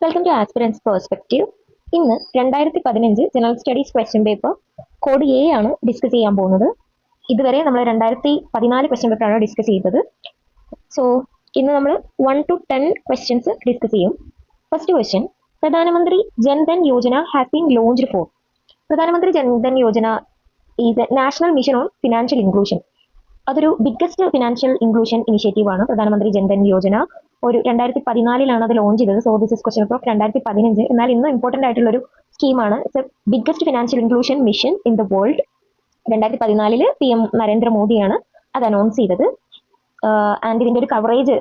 Welcome to aspirants perspective. ഇന്ന് 2015 general studies question paper code A ആണ് discuss ചെയ്യാൻ പോകുന്നത്. ഇതുവരെ നമ്മൾ 2014 ക്വസ്റ്റ്യൻ പേപ്പറാണ് ഡിസ്കസ് ചെയ്തത്. സോ ഇന്ന് നമ്മൾ 1 to 10 ക്വസ്റ്റ്യൻസ് ഡിസ്കസ് ചെയ്യും. First question, Pradhan Mantri Jan Dhan Yojana has been launched for. Pradhan Mantri Jan Dhan Yojana is a national mission on financial inclusion. അതൊരു ബിഗ്ഗസ്റ്റ് ഫിനാൻഷ്യൽ ഇൻക്ലൂഷൻ ഇനിഷ്യേറ്റീവ് ആണ് പ്രധാനമന്ത്രി ജൻധൻ യോജന. ഒരു 2014 അത് ലോഞ്ച് ചെയ്തത്. So this is question of 2015. എന്നാൽ ഇന്ന് ഇമ്പോർട്ടന്റ് ആയിട്ടുള്ള ഒരു സ്കീമാണ്. It's a biggest financial inclusion mission in the world. 2014 PM നരേന്ദ്രമോദിയാണ് അത് അനൗൺസ് ചെയ്തത്. ആൻഡ് ഇതിന്റെ ഒരു കവറേജ്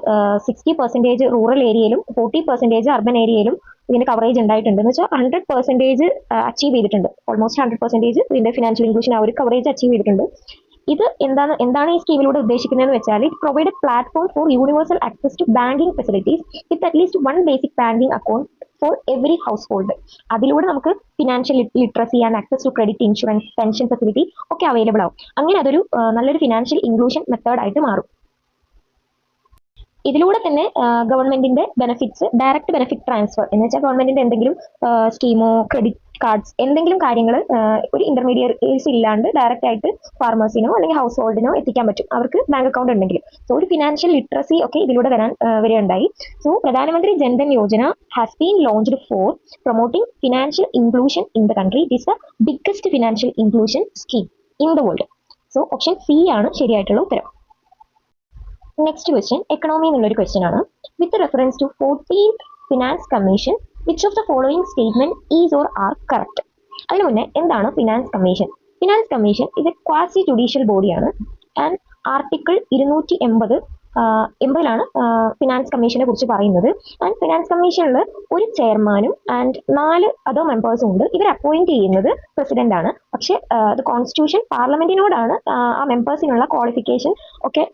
60% റൂറൽ ഏരിയയിലും 40% അർബൻ ഏരിയയിലും ഇതിന്റെ കവറേജ് ഉണ്ടായിട്ടുണ്ട്. എന്ന് വെച്ചാൽ 100% അച്ചീവ് ചെയ്തിട്ടുണ്ട്. ഓൾമോസ്റ്റ് 100% ഇതിന്റെ ഫിനാൻഷ്യൽ ഇൻക്ലൂഷൻ ആ ഒരു കവറേജ് അച്ചീവ് ചെയ്തിട്ടുണ്ട്. ഇത് എന്താണ് ഈ സ്കീമിലൂടെ ഉദ്ദേശിക്കുന്നതെന്ന് വെച്ചാൽ it provide a platform for universal access to banking facilities with at least one basic banking account for every house hold. അതിലൂടെ നമുക്ക് financial literacy and access to credit, insurance, pension facility ഒക്കെ അവൈലബിൾ ആവും. അങ്ങനെ അതൊരു നല്ലൊരു ഫിനാൻഷ്യൽ ഇൻക്ലൂഷൻ മെത്തേഡായിട്ട് മാറും. ഇതിലൂടെ തന്നെ ഗവൺമെന്റിന്റെ ബെനിഫിറ്റ്സ്, ഡയറക്റ്റ് ബെനിഫിറ്റ് ട്രാൻസ്ഫർ എന്ന് വെച്ചാൽ ഗവൺമെന്റിന്റെ എന്തെങ്കിലും സ്കീമോ ക്രെഡിറ്റ് കാർഡ്സ് എന്തെങ്കിലും കാര്യങ്ങൾ ഒരു ഇന്റർമീഡിയറ്റ്സ് ഇല്ലാണ്ട് ഡയറക്റ്റ് ആയിട്ട് ഫാർമേഴ്സിനോ അല്ലെങ്കിൽ ഹൗസ് ഹോൾഡിനോ എത്തിക്കാൻ പറ്റും, അവർക്ക് ബാങ്ക് അക്കൗണ്ട് ഉണ്ടെങ്കിൽ. സോ ഒരു ഫിനാൻഷ്യൽ ലിറ്ററസി ഒക്കെ ഇതിലൂടെ വരികയുണ്ടായി. So Pradhan Mantri Jan Dhan Yojana has been launched for promoting financial inclusion in the country. It is the biggest financial inclusion scheme in the world. So option C ആണ് ശരിയായിട്ടുള്ള ഉത്തരം. നെക്സ്റ്റ് ക്വസ്റ്റ്യൻ എക്കണോമി എന്നുള്ളൊരു question ആണ്. With reference to 14th finance commission which of the following statement is or are correct. അതിനു മുന്നേ എന്താണ് finance commission? Finance commission ഇത് quasi judicial ബോഡിയാണ്. ആൻഡ് ആർട്ടിക്കിൾ 280 ഫിനാൻസ് കമ്മീഷനെ കുറിച്ച് പറയുന്നത്. ആൻഡ് ഫിനാൻസ് കമ്മീഷനിൽ ഒരു ചെയർമാനും ആൻഡ് 4 അതർ മെമ്പേഴ്സും ഉണ്ട്. ഇവർ അപ്പോയിന്റ് ചെയ്യുന്നത് പ്രസിഡന്റ് ആണ്. പക്ഷേ അത് കോൺസ്റ്റിറ്റ്യൂഷൻ പാർലമെന്റിനോടാണ് ആ മെമ്പേഴ്സിനുള്ള ക്വാളിഫിക്കേഷൻ ഒക്കെ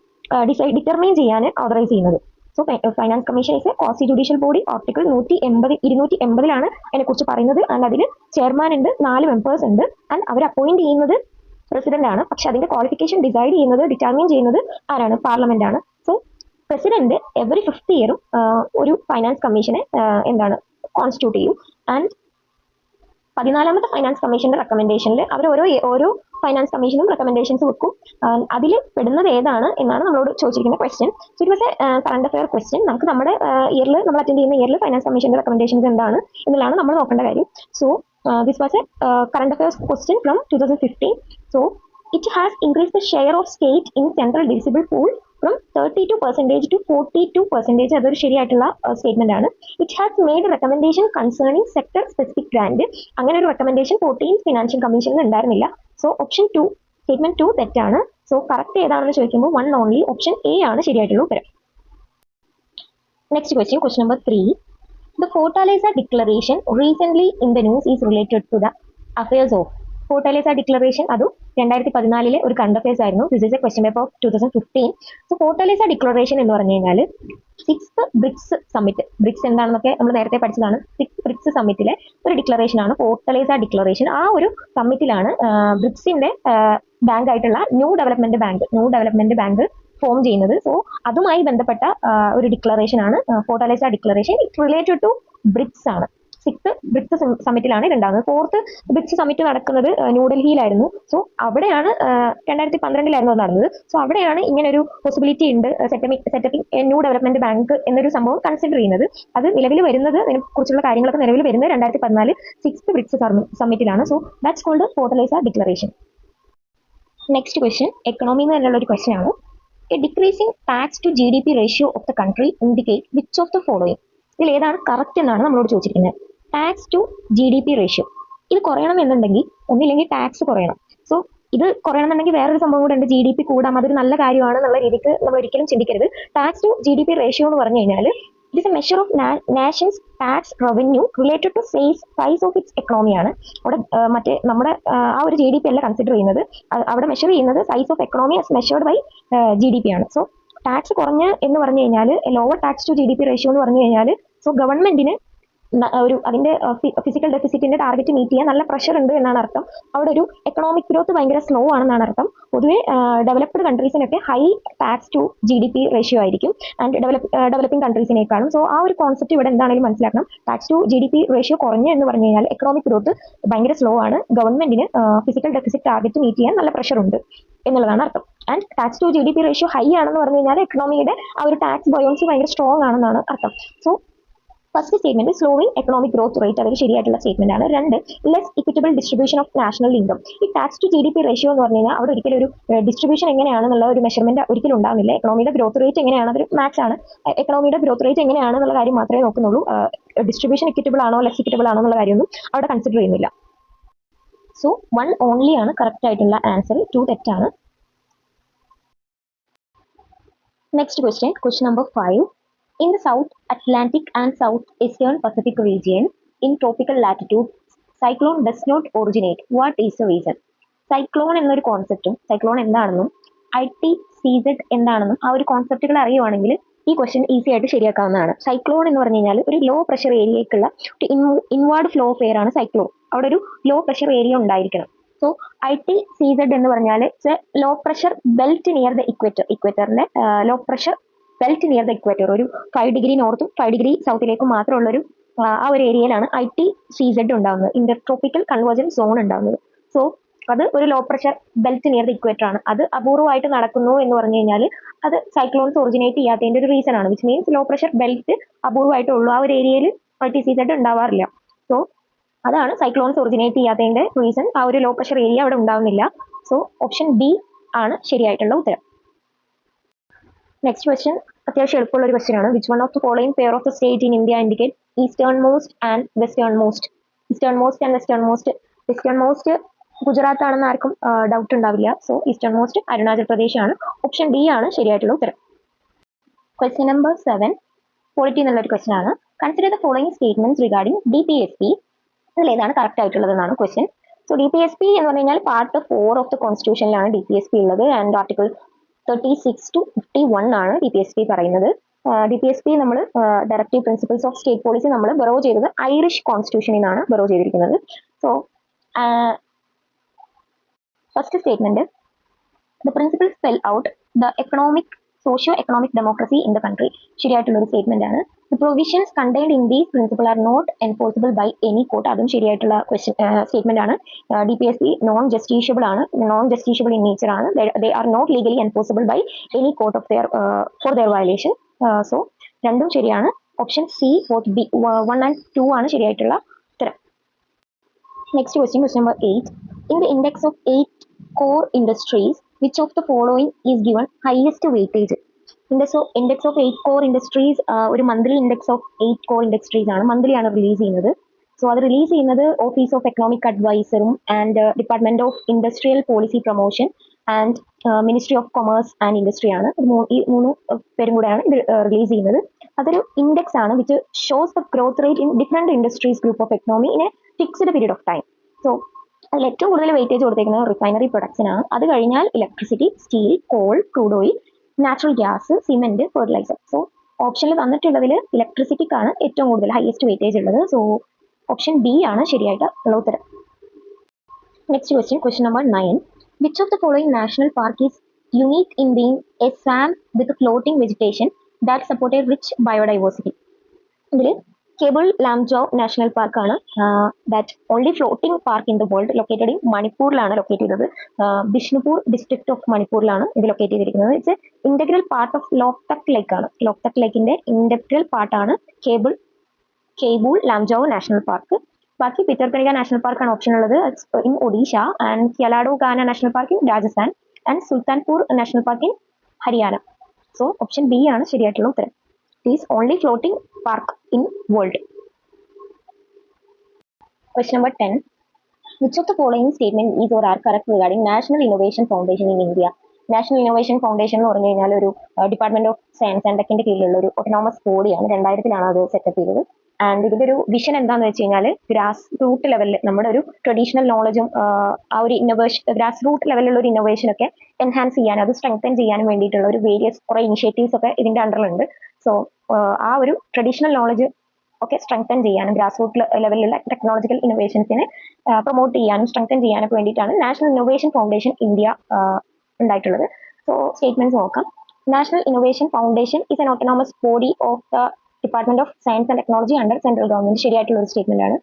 ഡിറ്റർമൈൻ ചെയ്യാൻ ഓതറൈസ് ചെയ്യുന്നത്. So finance commission is A quasi judicial body. Article 280 അതിനെ കുറിച്ച് പറയുന്നത്. ആൻഡ് അതിൽ ചെയർമാൻ ഉണ്ട്, 4 മെമ്പേഴ്സ് ഉണ്ട്. ആൻഡ് അവർ അപ്പോയിന്റ് ചെയ്യുന്നത് പ്രസിഡന്റ് ആണ്. പക്ഷെ അതിന്റെ ക്വാളിഫിക്കേഷൻ ഡിറ്റർമൈൻ ചെയ്യുന്നത് ആരാണ്? പാർലമെന്റ് ആണ്. സോ പ്രസിഡന്റ് എവറി 5th ഇയറും ഒരു ഫൈനാൻസ് കമ്മീഷനെ കോൺസ്റ്റിറ്റ്യൂട്ട് ചെയ്യും. ആൻഡ് 14th ഫൈനാൻസ് കമ്മീഷന്റെ റെക്കമെൻഡേഷനിൽ അവർ ഓരോ ഫൈനാൻസ് കമ്മീഷനും റെക്കമെൻഡേഷൻസ് വെക്കും. അതിൽ പെടുന്നത് ഏതാണ് എന്നാണ് നമ്മളോട് ചോദിച്ചിരിക്കുന്ന question. So it was a current affair question. നമുക്ക് നമ്മുടെ ഇയറിൽ നമ്മൾ അറ്റൻഡ് ചെയ്യുന്ന ഇയറിൽ ഫൈനാൻസ് കമ്മീഷന്റെ റെക്കമെൻഡേഷൻസ് എന്താണ് എന്നുള്ളതാണ് നമ്മൾ നോക്കേണ്ട കാര്യം. So this was a current affairs question from 2015. So it has increase the share of state in central divisible pool from 32% to 42%. അതൊരു ശരിയായിട്ടുള്ള സ്റ്റേറ്റ്മെന്റ് ആണ്. It has made recommendation concerning sector specific grant. അങ്ങനെ ഒരു recommendation 14th financial കമ്മീഷനിൽ ഉണ്ടായിരുന്നില്ല. So option 2 statement 2 തെറ്റാണ്. So correct ഏതാണെന്ന് ചോദിക്കുമ്പോൾ 1 ഓൺലി ഓപ്ഷൻ എ ആണ് ശരിയായിട്ടുള്ള ഉത്തരം. Next question, question number 3. The Fortaleza Declaration recently in the news is related to the affairs of. Fortaleza declaration അതും 2014 ഒരു കറണ്ട് അഫയേഴ്സ് ആയിരുന്നു. This is a question paper of 2015. So Fortaleza declaration എന്ന് പറഞ്ഞു കഴിഞ്ഞാൽ 6th BRICS summit, BRICS എന്താണെന്നൊക്കെ നമ്മൾ നേരത്തെ പഠിച്ചതാണ്. 6th ബ്രിക്സ് സമ്മിറ്റിലെ ഒരു ഡിക്ലറേഷൻ ആണ് ഫോർട്ടാലേസ ഡിക്ലറേഷൻ. ആ ഒരു സമ്മിറ്റിലാണ് ബ്രിക്സിന്റെ ബാങ്ക് ആയിട്ടുള്ള ന്യൂ ഡെവലപ്മെന്റ് ബാങ്ക് ഫോം ചെയ്യുന്നത്. സോ അതുമായി ബന്ധപ്പെട്ട ഒരു ഡിക്ലറേഷൻ ആണ് Fortaleza declaration. It related to BRICS ആണ്. 6th ബ്രിക്സ് സമ്മിറ്റിലാണ് ഇത് ഉണ്ടാകുന്നത്. 4th ബ്രിക്സ് സമ്മിറ്റ് നടക്കുന്നത് ന്യൂഡൽഹിയിലായിരുന്നു. സോ അവിടെയാണ് 2012 നടന്നത്. സോ അവിടെയാണ് ഇങ്ങനെ ഒരു പോസിബിലിറ്റി ഉണ്ട്, സെറ്റപ്പിംഗ് ന്യൂ ഡെവലപ്മെന്റ് ബാങ്ക് എന്നൊരു സംഭവം കൺസിഡർ ചെയ്യുന്നത്. അത് നിലവിൽ വരുന്നത്, അതിനെ കുറിച്ചുള്ള കാര്യങ്ങളൊക്കെ നിലവിൽ വരുന്നത് 2014 6th ബ്രിക്സ് സമ്മിറ്റിലാണ്. So that's called Fortaleza declaration. Next question economy എന്നുള്ള ഒരു ക്വസ്റ്റ്യൻ ആണ്. A decreasing tax to GDP ratio of the country indicate which of the following. ഇതിൽ ഏതാണ് കറക്റ്റ് എന്നാണ് നമ്മളോട് ചോദിച്ചിരിക്കുന്നത്. ടാക്സ് ടു GDP റേഷ്യോ ഇത് കുറയണം എന്നുണ്ടെങ്കിൽ ഒന്നില്ലെങ്കിൽ ടാക്സ് കുറയണം. സോ ഇത് കുറയണമെന്നുണ്ടെങ്കിൽ വേറൊരു സംഭവം കൂടെ ഉണ്ട്, GDP കൂടാം, അതൊരു നല്ല കാര്യമാണ് എന്നുള്ള രീതിക്ക് നമ്മൾ ഒരിക്കലും ചിന്തിക്കരുത്. ടാക്സ് ടു GDP റേഷ്യോ എന്ന് പറഞ്ഞു കഴിഞ്ഞാൽ it is a measure of nation's tax revenue related to size of its economy ആണ്. അവിടെ മറ്റേ നമ്മുടെ ആ ഒരു GDP അല്ല കൺസിഡർ ചെയ്യുന്നത്. അവിടെ മെഷർ ചെയ്യുന്നത് size of economy as measured by GDP ആണ്. സോ ടാക്സ് കുറഞ്ഞ് എന്ന് പറഞ്ഞു കഴിഞ്ഞാൽ lower tax to GDP ratio എന്ന് പറഞ്ഞു കഴിഞ്ഞാൽ സോ ഗവൺമെന്റിന് ഒരു അതിന്റെ ഫിസിക്കൽ ഡെഫിസിറ്റിന്റെ ടാർഗറ്റ് മീറ്റ് ചെയ്യാൻ നല്ല പ്രഷർ ഉണ്ട് എന്നാണ് അർത്ഥം. അവിടെ ഒരു എക്കണോമിക് ഗ്രോത്ത് ഭയങ്കര സ്ലോ ആണെന്നാണ് അർത്ഥം. പൊതുവെ ഡെവലപ്ഡ് കൺട്രീസിനൊക്കെ high tax to GDP ratio ആയിരിക്കും ആൻഡ് ഡെവലപ്പിംഗ് കൺട്രീസിനേക്കാളും. സോ ആ ഒരു കോൺസെപ്റ്റ് ഇവിടെ എന്താണെങ്കിലും മനസ്സിലാക്കണം. ടാക്സ് ടു GDP റേഷ്യോ കുറഞ്ഞു എന്ന് പറഞ്ഞു കഴിഞ്ഞാൽ എക്കണോമിക് ഗ്രോത്ത് ഭയങ്കര സ്ലോ ആണ്, ഗവൺമെന്റിന് ഫിസിക്കൽ ഡെഫിസിറ്റ് ടാർഗറ്റ് മീറ്റ് ചെയ്യാൻ നല്ല പ്രഷർ ഉണ്ട് എന്നുള്ളതാണ് അർത്ഥം. And tax to GDP ratio high ആണെന്ന് പറഞ്ഞു കഴിഞ്ഞാൽ എക്കണോമിയുടെ ആ ഒരു ടാക്സ് ബയോൺസി ഭയങ്കര സ്ട്രോങ് ആണെന്നാണ് അർത്ഥം. So first statement slowing economic growth rate, അതൊരു ശരിയായിട്ടുള്ള സ്റ്റേറ്റ്മെന്റ് ആണ്. രണ്ട്, less equitable distribution of national income. ഈ ടാക്സ് ടു GDP റേഷ്യോ എന്ന് പറഞ്ഞു കഴിഞ്ഞാൽ അവിടെ ഒരിക്കലും ഒരു ഡിസ്ട്രിബ്യൂഷൻ എങ്ങനെയാണെന്നുള്ള ഒരു മെഷർമെന്റ് ഒരിക്കലും ഉണ്ടാകുന്നില്ല. എക്കണോമിയുടെ ഗ്രോത്ത് റേറ്റ് എങ്ങനെയാണ്, അതൊരു മാത്സ് ആണ്. എക്കണോമിയുടെ ഗ്രോത്ത് റേറ്റ് എങ്ങനെയാണെന്നുള്ള കാര്യം മാത്രമേ നോക്കുന്നുള്ളൂ. ഡിസ്ട്രിബ്യൂഷൻ ഇക്വിറ്റബിൾ ആണോ ലെസ് ഇക്വിറ്റബിൾ ആണോ എന്നുള്ള കാര്യമൊന്നും അവിടെ കൺസിഡർ ചെയ്യുന്നില്ല. സോ 1 ഓൺലി ആണ് കറക്റ്റ് ആയിട്ടുള്ള ആൻസർ, 2 തെറ്റാണ്. Next question number 5. In the South Atlantic and Southeastern Pacific region, in tropical latitude, cyclone does not originate. What is the reason? Cyclone എന്നൊരു കോൺസെപ്റ്റും സൈക്ലോൺ എന്താണെന്നും ITCZ എന്താണെന്നും ആ ഒരു കോൺസെപ്റ്റുകൾ അറിയുവാണെങ്കിൽ ഈ ക്വസ്റ്റ്യൻ ഈസി ആയിട്ട് ശരിയാക്കാവുന്നതാണ്. സൈക്ലോൺ എന്ന് പറഞ്ഞു കഴിഞ്ഞാൽ ഒരു ലോ പ്രഷർ ഏരിയയ്ക്കുള്ള ഇൻവാർഡ് ഫ്ലോ ഓഫ് എയർ ആണ് സൈക്ലോൺ. അവിടെ ഒരു ലോ പ്രഷർ ഏരിയ ഉണ്ടായിരിക്കണം. സോ ITCZ എന്ന് പറഞ്ഞാൽ low pressure belt near the ഇക്വേറ്ററിന്റെ low pressure belt near the equator, ഒരു 5 ഡിഗ്രി നോർത്തും 5 ഡിഗ്രി സൗത്തിലേക്കും മാത്രമുള്ളൊരു ആ ഒരു ഏരിയയിലാണ് ITCZ ഉണ്ടാകുന്നത്, ഇന്റർ ട്രോപ്പിക്കൽ കൺവേർജൻസ് സോൺ ഉണ്ടാകുന്നത്. സോ അത് ഒരു low pressure belt near the equator ആണ്. അത് അപൂർവമായിട്ട് നടക്കുന്നു എന്ന് പറഞ്ഞു കഴിഞ്ഞാൽ അത് സൈക്ലോൺസ് ഒറിജിനേറ്റ് ചെയ്യാത്തതിന്റെ ഒരു റീസൺ ആണ്. Which means low pressure belt അപൂർവമായിട്ട് ഉള്ളൂ, ആ ഒരു ഏരിയയിൽ ITCZ ഉണ്ടാവാറില്ല. സോ അതാണ് സൈക്ലോൺസ് ഒറിജിനേറ്റ് ചെയ്യാത്തതിന്റെ റീസൺ. ആ ഒരു ലോ പ്രഷർ ഏരിയ അവിടെ ഉണ്ടാവുന്നില്ല. സോ ഓപ്ഷൻ B ആണ് ശരിയായിട്ടുള്ള ഉത്തരം. നെക്സ്റ്റ് ക്വസ്റ്റ്യൻ അത്യാവശ്യം എളുപ്പമുള്ള ഒരു ക്വസ്റ്റ്യൻ ആണ്. Which one of the following pair of the state in India indicate eastern most and western most? Eastern most and western most. Western most Gujarat ആണെന്ന് ആർക്കും ഡൗട്ട് ഉണ്ടാവില്ല. So eastern most Arunachal Pradesh ആണ്. Option D ആണ് ശരിയായിട്ടുള്ള ഉത്തരം. Question number 7 polity എന്നുള്ളൊരു question ആണ്. Consider the following statements regarding DPSP. ഇതിൽ ഏതാണ് കറക്റ്റ് ആയിട്ടുള്ളതെന്നാണ് ക്വസ്റ്റ്യൻ. സോ DPSP എന്ന് പറഞ്ഞു കഴിഞ്ഞാൽ പാർട്ട് 4 ഓഫ് ദ കോൺസ്റ്റിറ്റ്യൂഷനിലാണ് DPSP ഉള്ളത്. ആൻഡ് ആർട്ടിക്കിൾ 36 to 51 ആണ് DPSP പറയുന്നത്. DPSP നമ്മൾ directive principles of state policy നമ്മൾ ബറോ ചെയ്തത് ഐറിഷ് കോൺസ്റ്റിറ്റ്യൂഷനിൽ നിന്നാണ് ബറോ ചെയ്തിരിക്കുന്നത്. So first statement, the principle spell out the socio economic democracy in the country. ശരിയായിട്ടുള്ള ഒരു സ്റ്റേറ്റ്മെന്റ് ആണ്. The provisions contained in these principle are not enforceable by any court. അതും ശരിയായിട്ടുള്ള സ്റ്റേറ്റ്മെന്റ് ആണ്. DPSP നോൺ ജസ്റ്റീഷ്യബിൾ ആണ്, non justiciable in nature ആണ്. ദേ are not legally enforceable by any court of for their violation. So രണ്ടും ശരിയാണ്. Option C both B 1 and 2 ആണ് ശരിയായിട്ടുള്ള ഉത്തരം. Next question number 8. In the index of 8 core industries, which of the following is given highest weightage? Index of 8 core industries ഒരു monthly index of 8 core industries ആണ്. Monthly ആണ് release ചെയ്യുന്നത്. So അത് release ചെയ്യുന്നത് office of economic അഡ്വൈസറും and department of industrial policy promotion and ministry of commerce and industry ആണ്. ഈ 3 പേരും കൂടെയാണ് ഇത് റിലീസ് ചെയ്യുന്നത്. അതൊരു ഇൻഡെക്സ് ആണ് which shows the growth rate in different industries group of economy in A fixed period of time. So അതിൽ ഏറ്റവും കൂടുതൽ വെയിറ്റേജ് കൊടുത്തേക്കുന്നത് റിഫൈനറി പ്രൊഡക്ഷനാണ്. അത് കഴിഞ്ഞാൽ electricity, steel, call, crude oil, natural gas, cement, fertiliser. So ഓപ്ഷനിൽ തന്നിട്ടുള്ളതിൽ ഇലക്ട്രിസിറ്റിക്കാണ് ഏറ്റവും കൂടുതൽ ഹയസ്റ്റ് വെയിറ്റേജ് ഉള്ളത്. സോ ഓപ്ഷൻ B ആണ് ശരിയായിട്ടുള്ള ഉത്തരം. Next question number 9. Which of the following national park is unique in being A swamp with floating vegetation that support a rich biodiversity? ഇതിൽ Keibul Lamjao national park ആണ്. That only floating park in the world. Located in മണിപ്പൂരിലാണ് locate ചെയ്തത്. Bishnupur district of മണിപ്പൂരിലാണ് ഇത് locate ചെയ്തിരിക്കുന്നത്. It's integral part of Loktak lake ആണ്. ലോക്തക് ലേക്കിന്റെ integral പാർട്ടാണ് കേബിൾ ലാംജോ നാഷണൽ പാർക്ക്. ബാക്കി പിത്തർകനിക നാഷണൽ പാർക്ക് ആണ് ഓപ്ഷൻ ഉള്ളത് in Odisha, and Keoladeo Ghana national park in Rajasthan, and Sultanpur national park in Haryana. So option B ആണ് ശരിയായിട്ടുള്ള ഉത്തരം. Is only floating park in world. Question number 10. Which of the following statement is or are correct regarding National Innovation Foundation in India? National innovation foundation എന്ന് പറഞ്ഞു കഴിഞ്ഞാൽ ഒരു department of science and ടെക്കിന്റെ കീഴിലുള്ള ഒരു autonomous ബോഡിയാണ്. 2000 അത് setup ചെയ്തത്. And ഇതിന്റെ ഒരു വിഷൻ എന്താണെന്ന് വെച്ച് കഴിഞ്ഞാൽ ഗ്രാസ് റൂട്ട് ലെവലിൽ നമ്മുടെ ഒരു ട്രഡീഷണൽ നോളജും ആ ഒരു ഇന്നോവേഷൻ ഗ്രാസ് റൂട്ട് ലെവലിലുള്ള ഒരു ഇന്നോവേഷൻ ഒക്കെ എൻഹാൻസ് ചെയ്യാനും അത് സ്ട്രെങ്തൻ ചെയ്യാനും വേണ്ടിയിട്ടുള്ള ഒരു വേരിയസ് കുറെ ഇനിഷ്യേറ്റീവ്സ് ഒക്കെ ഇതിന്റെ അണ്ടറിലുണ്ട്. സോ ആ ഒരു ട്രഡീഷണൽ നോളജ് ഒക്കെ സ്ട്രെങ്തൻ ചെയ്യാനും ഗ്രാസ് റൂട്ട് ലെവലിലുള്ള ടെക്നോളജിക്കൽ ഇന്നോവേഷൻസിനെ പ്രൊമോട്ട് ചെയ്യാനും സ്ട്രെങ്തൻ ചെയ്യാനൊക്കെ വേണ്ടിയിട്ടാണ് നാഷണൽ ഇന്നോവേഷൻ ഫൗണ്ടേഷൻ ഇന്ത്യ ഉണ്ടായിട്ടുള്ളത്. സോ സ്റ്റേറ്റ്മെന്റ്സ് നോക്കാം. National innovation foundation is an autonomous body of the Department of Science and Technology under central government. ശരിയായിട്ടുള്ള ഒരു സ്റ്റേറ്റ്മെന്റ് ആണ്.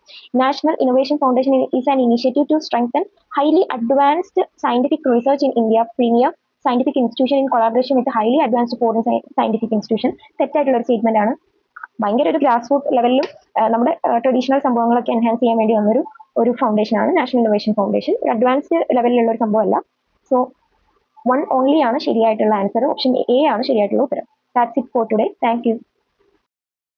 National innovation foundation is an initiative to strengthen highly advanced scientific research in India, premier scientific institution in collaboration with highly advanced foreign scientific institution. തെറ്റായിട്ടുള്ള ഒരു statement ആണ്. ഭയങ്കര ഒരു grass root ലെവലിലും നമ്മുടെ traditional സംഭവങ്ങളൊക്കെ എൻഹാൻസ് ചെയ്യാൻ വേണ്ടി വന്നൊരു ഒരു ഫൗണ്ടേഷൻ ആണ് നാഷണൽ ഇന്നോവേഷൻ ഫൗണ്ടേഷൻ. അഡ്വാൻസ്ഡ് ലെവലിലുള്ള ഒരു സംഭവമല്ല. സോ 1 only ആണ് ശരിയായിട്ടുള്ള ആൻസർ. ഓപ്ഷൻ എ ആണ് ശരിയായിട്ടുള്ള ഉത്തരം. That's it for today. Thank you.